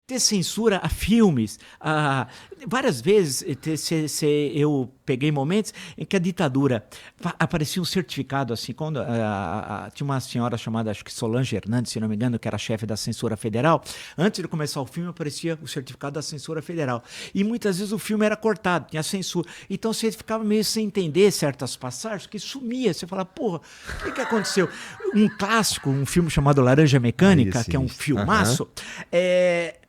ter censura a filmes. Várias vezes eu peguei momentos em que a ditadura aparecia um certificado assim, quando tinha uma senhora chamada, acho que Solange Hernandes, se não me engano, que era chefe da censura federal. Antes de começar o filme aparecia o certificado da censura federal. E muitas vezes o filme era cortado, tinha censura. Então você ficava meio sem entender certas passagens, que sumia. Você falava, porra, o que aconteceu? Um clássico, um filme chamado Laranja Mecânica, que é um filmaço,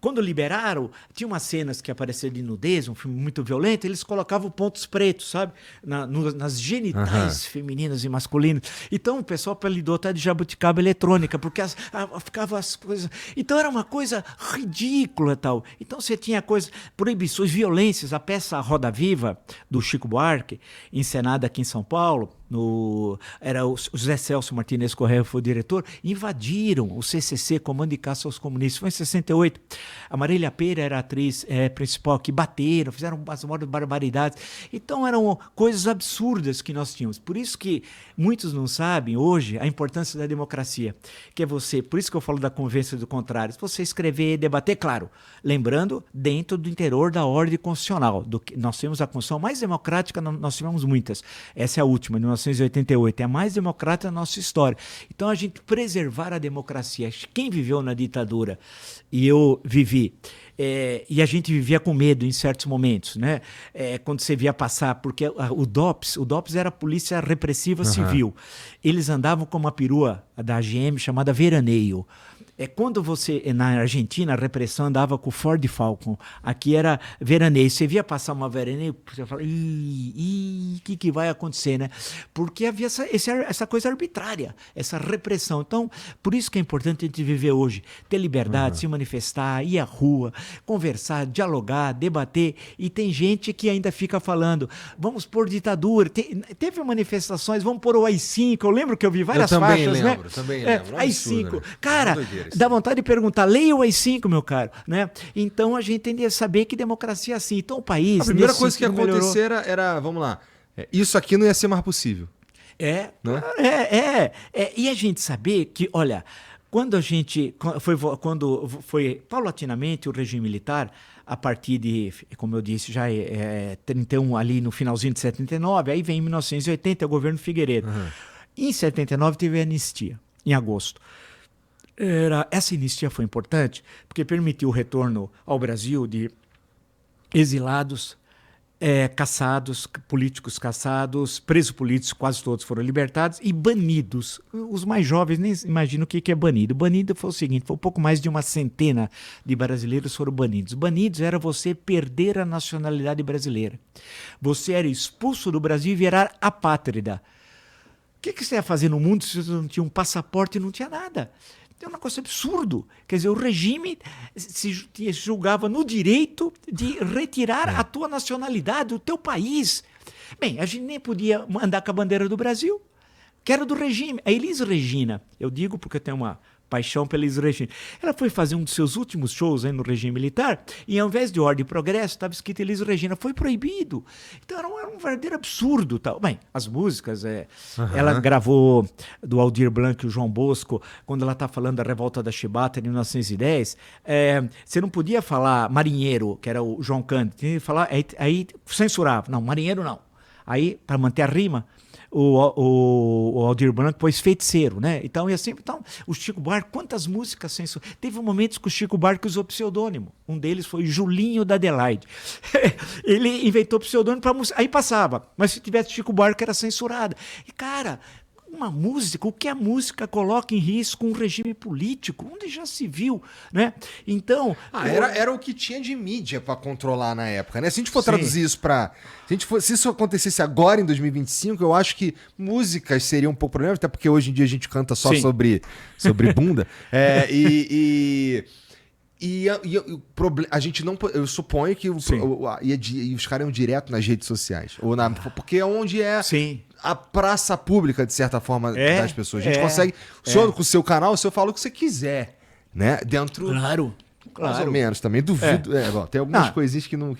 quando liberaram, tinha umas cenas que apareciam de nudez, um filme muito violento, eles colocavam pontos pretos, sabe? Nas genitais femininas e masculinas. Então o pessoal apelidou até de jabuticaba eletrônica, porque ficava as coisas... Então era uma coisa ridícula tal. Então você tinha coisas, proibições, violências. A peça Roda Viva, do Chico Buarque, encenada aqui em São Paulo, era o José Celso Martinez Correia, foi o diretor, invadiram o CCC, Comando de Caça aos Comunistas, foi em 68. A Marília Pêra era a atriz principal, que bateram, fizeram as maiores barbaridades. Então eram coisas absurdas que nós tínhamos. Por isso que muitos não sabem hoje a importância da democracia, que é você, por isso que eu falo da convivência do contrário, você escrever, debater, claro, lembrando, dentro do interior da ordem constitucional. Nós temos a Constituição mais democrática, nós tivemos muitas. Essa é a última, de 1988, é a mais democrática da nossa história. Então a gente preservar a democracia. Quem viveu na ditadura, e eu vivi, e a gente vivia com medo em certos momentos, né? Quando você via passar, porque o DOPS era a Polícia Repressiva Civil. Eles andavam com uma perua da AGM chamada Veraneio. Quando você, na Argentina, a repressão andava com o Ford Falcon. Aqui era Veraneio. Você via passar uma Veraneio, você fala, o que vai acontecer, né? Porque havia essa coisa arbitrária, essa repressão. Então, por isso que é importante a gente viver hoje. Ter liberdade, se manifestar, ir à rua, conversar, dialogar, debater. E tem gente que ainda fica falando, vamos pôr ditadura. Teve manifestações, vamos pôr o AI-5. Eu lembro que eu vi várias faixas, né? Também lembro. AI-5. Né? Cara, dá vontade de perguntar, leia o AI-5, meu caro, né? Então a gente tem que saber que democracia é assim. Então o país... A primeira coisa que ia acontecer era, vamos lá, isso aqui não ia ser mais possível. Né? E a gente saber que, olha, quando foi paulatinamente o regime militar, a partir de, como eu disse, já 31 ali no finalzinho de 79, aí vem em 1980 o governo Figueiredo. Em 79 teve a anistia, em agosto. Essa anistia foi importante porque permitiu o retorno ao Brasil de exilados, caçados, políticos caçados, presos políticos, quase todos foram libertados, e banidos. Os mais jovens nem imaginam o que é banido. Banido foi o seguinte, foi um pouco mais de uma centena de brasileiros foram banidos. Banidos era você perder a nacionalidade brasileira. Você era expulso do Brasil e virar apátrida. O que você ia fazer no mundo se você não tinha um passaporte e não tinha nada? É um negócio absurdo. Quer dizer, o regime se julgava no direito de retirar a tua nacionalidade, o teu país. Bem, a gente nem podia andar com a bandeira do Brasil, que era do regime. A Elis Regina, eu digo porque eu tenho uma paixão pela Elis Regina. Ela foi fazer um dos seus últimos shows aí no regime militar e ao invés de Ordem e Progresso estava escrito Elis Regina. Foi proibido. Então era um verdadeiro absurdo. Tal. Bem, as músicas, ela gravou do Aldir Blanc e o João Bosco, quando ela está falando da Revolta da Chibata em 1910, você não podia falar marinheiro, que era o João Cândido, tinha que falar, aí censurava. Não, marinheiro não. Aí, para manter a rima, o Aldir Blanc pôs feiticeiro, né? Então, o Chico Buarque, quantas músicas censuradas? Teve momentos que o Chico Buarque usou pseudônimo. Um deles foi Julinho da Adelaide. Ele inventou pseudônimo para música. Aí passava. Mas se tivesse Chico Buarque, era censurada. E, cara, uma música, o que a música coloca em risco um regime político, onde já se viu, né? Então... Era o que tinha de mídia para controlar na época, né? Se a gente for traduzir isso para... Se isso acontecesse agora, em 2025, eu acho que músicas seriam um pouco problema, até porque hoje em dia a gente canta só sobre bunda. A gente não... Eu suponho que os caras iam direto nas redes sociais. Porque é onde é... Sim. A praça pública, de certa forma, das pessoas. A gente consegue... O senhor, com o seu canal, o senhor fala o que você quiser, né? Dentro... Claro. Mais ou menos, também duvido. Tem algumas coisinhas que não...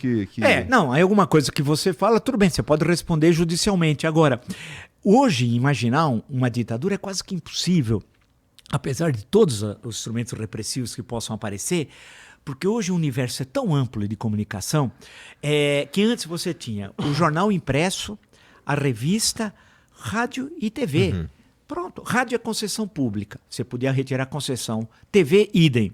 Não, aí alguma coisa que você fala, tudo bem, você pode responder judicialmente. Agora, hoje, imaginar uma ditadura é quase que impossível, apesar de todos os instrumentos repressivos que possam aparecer, Porque hoje o universo é tão amplo de comunicação que antes você tinha o jornal impresso, a revista, rádio e TV. Uhum. Pronto, rádio é concessão pública, você podia retirar a concessão, TV, idem.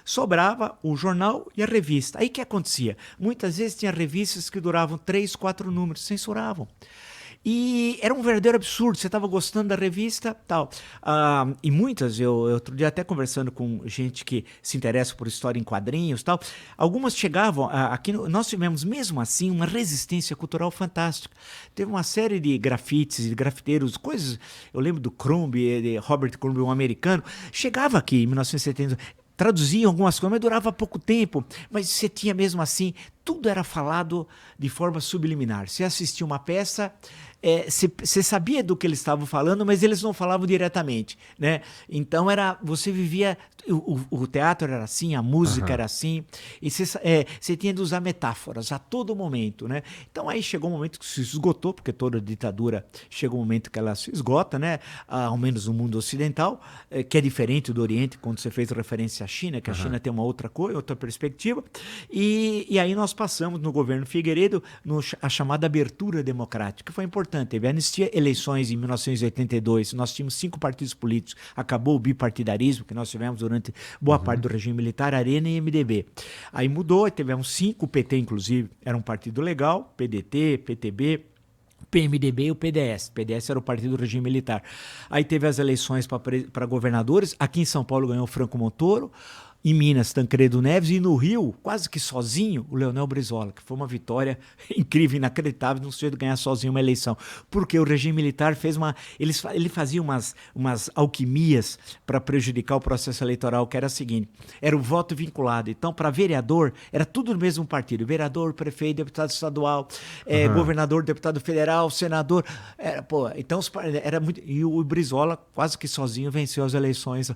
Sobrava o jornal e a revista. Aí o que acontecia? Muitas vezes tinha revistas que duravam 3, 4 números, censuravam. E era um verdadeiro absurdo, você estava gostando da revista, tal. E muitas, eu outro dia até conversando com gente que se interessa por história em quadrinhos, tal, algumas chegavam, aqui nós tivemos mesmo assim uma resistência cultural fantástica. Teve uma série de grafites, de grafiteiros, coisas, eu lembro do Crumb, de Robert Crumb, um americano, chegava aqui em 1970, traduziam algumas coisas, mas durava pouco tempo. Mas você tinha mesmo assim, tudo era falado de forma subliminar. Você assistia uma peça, você sabia do que eles estavam falando, mas eles não falavam diretamente, né? Então você vivia, o teatro era assim, a música era assim, e você tinha de usar metáforas a todo momento, né? Então aí chegou um momento que se esgotou, porque toda ditadura chega um momento que ela se esgota, né? Ao menos no mundo ocidental, que é diferente do Oriente, quando você fez referência à China, que a China tem uma outra coisa, outra perspectiva, e aí nós passamos no governo Figueiredo a chamada abertura democrática, que foi importante. Teve anistia, eleições em 1982, nós tínhamos 5 partidos políticos, acabou o bipartidarismo que nós tivemos durante boa parte do regime militar, Arena e MDB. Aí mudou, tivemos 5, o PT inclusive era um partido legal, PDT, PTB, PMDB e o PDS. O PDS era o partido do regime militar. Aí teve as eleições para governadores, aqui em São Paulo ganhou o Franco Montoro, em Minas, Tancredo Neves, e no Rio, quase que sozinho, o Leonel Brizola, que foi uma vitória incrível, inacreditável, não sei ganhar sozinho uma eleição. Porque o regime militar fez ele fazia umas alquimias para prejudicar o processo eleitoral, que era o seguinte, era o voto vinculado. Então, para vereador, era tudo do mesmo partido. Vereador, prefeito, deputado estadual, governador, deputado federal, senador. Então, era muito... E o Brizola, quase que sozinho, venceu as eleições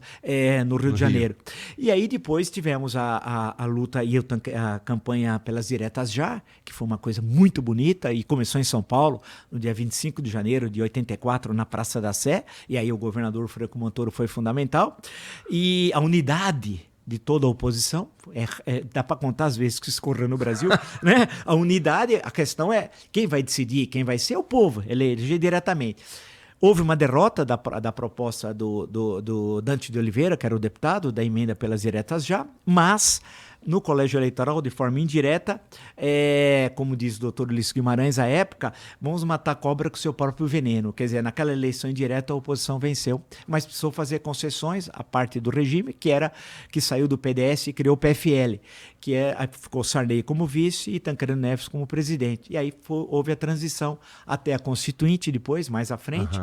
no Rio de Janeiro. E aí, depois tivemos a luta e a campanha pelas diretas já, que foi uma coisa muito bonita e começou em São Paulo, no dia 25 de janeiro de 84, na Praça da Sé, e aí o governador Franco Montoro foi fundamental. E a unidade de toda a oposição, dá para contar as vezes que escorreu no Brasil, né? A unidade, a questão é quem vai decidir, quem vai ser o povo, eleger diretamente. Houve uma derrota da proposta do Dante de Oliveira, que era o deputado, da emenda pelas diretas já, mas no colégio eleitoral, de forma indireta, como diz o doutor Ulisses Guimarães à época, vamos matar a cobra com seu próprio veneno. Quer dizer, naquela eleição indireta a oposição venceu, mas precisou fazer concessões à parte do regime, que saiu do PDS e criou o PFL, aí ficou Sarney como vice e Tancredo Neves como presidente. E aí houve a transição até a Constituinte depois, mais à frente,